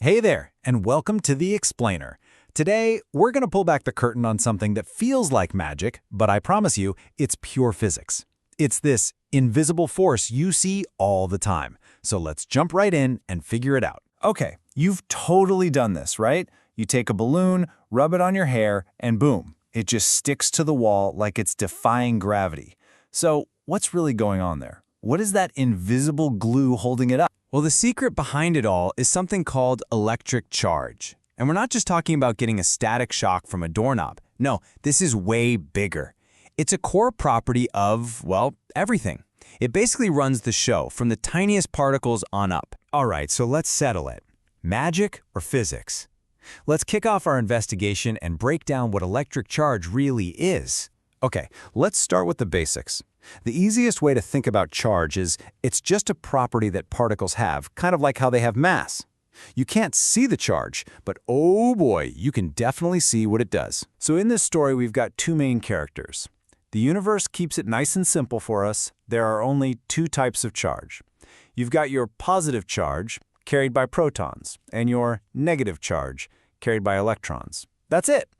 Hey there, and welcome to The Explainer. Today, we're going to pull back the curtain on something that feels like magic, but I promise you, it's pure physics. It's this invisible force you see all the time. So let's jump right in and figure it out. Okay, you've totally done this, right? You take a balloon, rub it on your hair, and boom, it just sticks to the wall like it's defying gravity. So what's really going on there? What is that invisible glue holding it up? Well, the secret behind it all is something called electric charge. And we're not just talking about getting a static shock from a doorknob. No, this is way bigger. It's a core property of, well, everything. It basically runs the show from the tiniest particles on up. All right, so let's settle it. Magic or physics? Let's kick off our investigation and break down what electric charge really is. Okay, let's start with the basics. The easiest way to think about charge is it's just a property that particles have, kind of like how they have mass. You can't see the charge, but oh boy, you can definitely see what it does. So in this story, we've got two main characters. The universe keeps it nice and simple for us. There are only two types of charge. You've got your positive charge, carried by protons, and your negative charge, carried by electrons. That's it.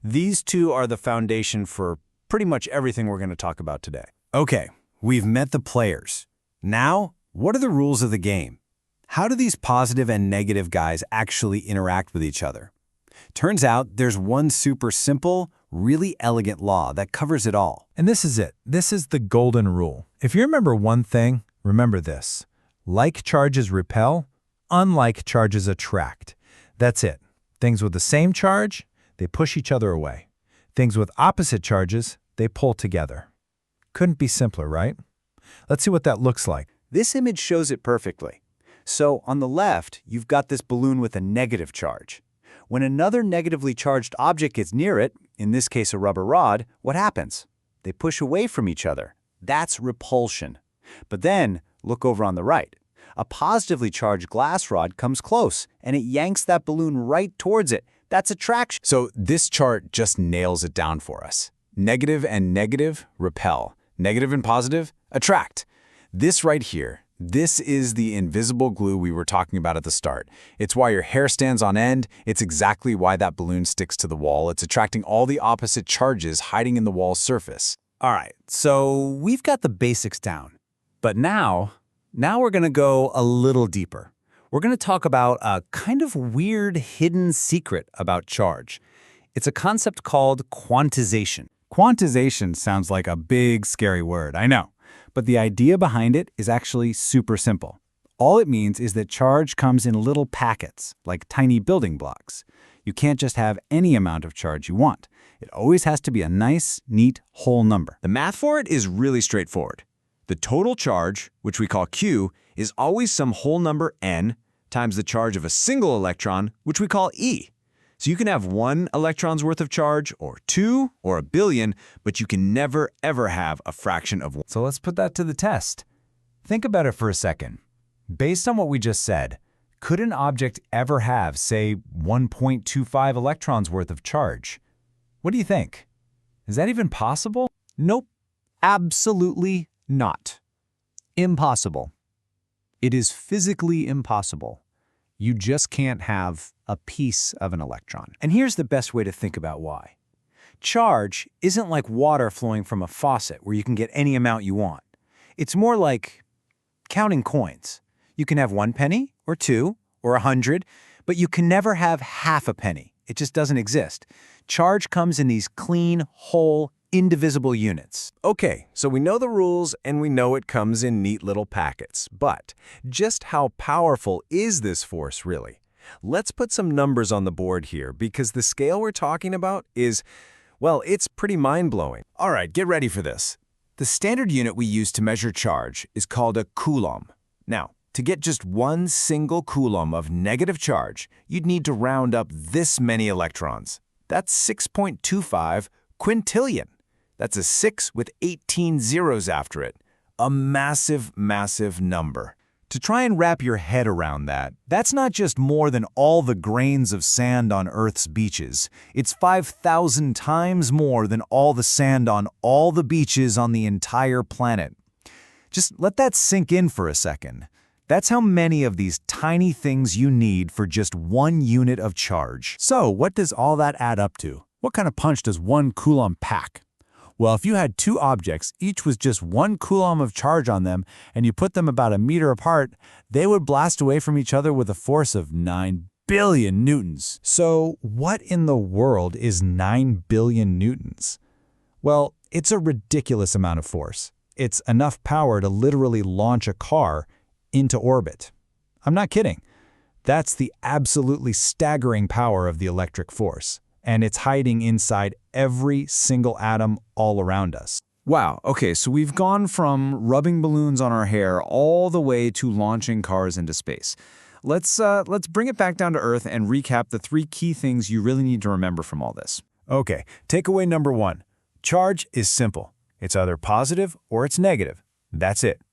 These two are the foundation for pretty much everything we're going to talk about today. Okay, we've met the players. Now, what are the rules of the game? How do these positive and negative guys actually interact with each other? Turns out there's one super simple, really elegant law that covers it all. And this is it. This is the golden rule. If you remember one thing, remember this. Like charges repel, unlike charges attract. That's it. Things with the same charge, they push each other away. Things with opposite charges, they pull together. Couldn't be simpler, right? Let's see what that looks like. This image shows it perfectly. So on the left, you've got this balloon with a negative charge. When another negatively charged object gets near it, in this case a rubber rod, what happens? They push away from each other. That's repulsion. But then, look over on the right. A positively charged glass rod comes close, and it yanks that balloon right towards it. That's attraction. So this chart just nails it down for us. Negative and negative repel. Negative and positive attract. This right here, this is the invisible glue we were talking about at the start. It's why your hair stands on end. It's exactly why that balloon sticks to the wall. It's attracting all the opposite charges hiding in the wall's surface. All right, so we've got the basics down. But now we're going to go a little deeper. We're going to talk about a kind of weird hidden secret about charge. It's a concept called quantization. Quantization sounds like a big, scary word, I know. But the idea behind it is actually super simple. All it means is that charge comes in little packets, like tiny building blocks. You can't just have any amount of charge you want. It always has to be a nice, neat, whole number. The math for it is really straightforward. The total charge, which we call Q, is always some whole number n times the charge of a single electron, which we call E. So you can have 1 electron's worth of charge, or 2, or a billion, but you can never, ever have a fraction of 1. So let's put that to the test. Think about it for a second. Based on what we just said, could an object ever have, say, 1.25 electrons worth of charge? What do you think? Is that even possible? Nope. Absolutely not. Impossible. It is physically impossible. You just can't have a piece of an electron. And here's the best way to think about why. Charge isn't like water flowing from a faucet where you can get any amount you want. It's more like counting coins. You can have 1 penny, or 2, or 100, but you can never have half a penny. It just doesn't exist. Charge comes in these clean, whole, indivisible units. Okay, so we know the rules and we know it comes in neat little packets, but just how powerful is this force really? Let's put some numbers on the board here because the scale we're talking about is, well, it's pretty mind-blowing. All right, get ready for this. The standard unit we use to measure charge is called a coulomb. Now, to get just 1 single coulomb of negative charge, you'd need to round up this many electrons. That's 6.25 quintillion. That's a 6 with 18 zeros after it. A massive, massive number. To try and wrap your head around that, that's not just more than all the grains of sand on Earth's beaches. It's 5,000 times more than all the sand on all the beaches on the entire planet. Just let that sink in for a second. That's how many of these tiny things you need for just 1 unit of charge. So what does all that add up to? What kind of punch does 1 coulomb pack? Well, if you had 2 objects, each with just 1 coulomb of charge on them, and you put them about a meter apart, they would blast away from each other with a force of 9 billion newtons. So what in the world is 9 billion newtons? Well, it's a ridiculous amount of force. It's enough power to literally launch a car into orbit. I'm not kidding. That's the absolutely staggering power of the electric force, and it's hiding inside every single atom all around us. Wow, okay, so we've gone from rubbing balloons on our hair all the way to launching cars into space. Let's bring it back down to Earth and recap the 3 key things you really need to remember from all this. Okay, takeaway number 1. Charge is simple. It's either positive or it's negative. That's it.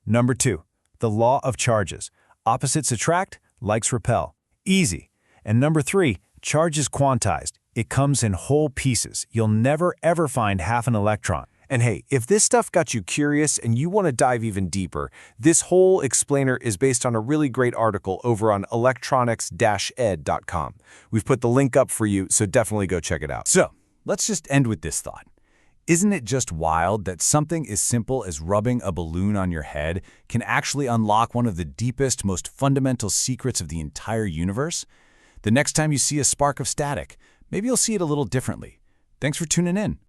Number 2. The law of charges. Opposites attract, likes repel. Easy. And number 3. Charge is quantized. It comes in whole pieces. You'll never ever find half an electron. And hey, if this stuff got you curious and you want to dive even deeper, this whole explainer is based on a really great article over on electronics-ed.com. We've put the link up for you, so definitely go check it out. So, let's just end with this thought. Isn't it just wild that something as simple as rubbing a balloon on your head can actually unlock one of the deepest, most fundamental secrets of the entire universe? The next time you see a spark of static, maybe you'll see it a little differently. Thanks for tuning in.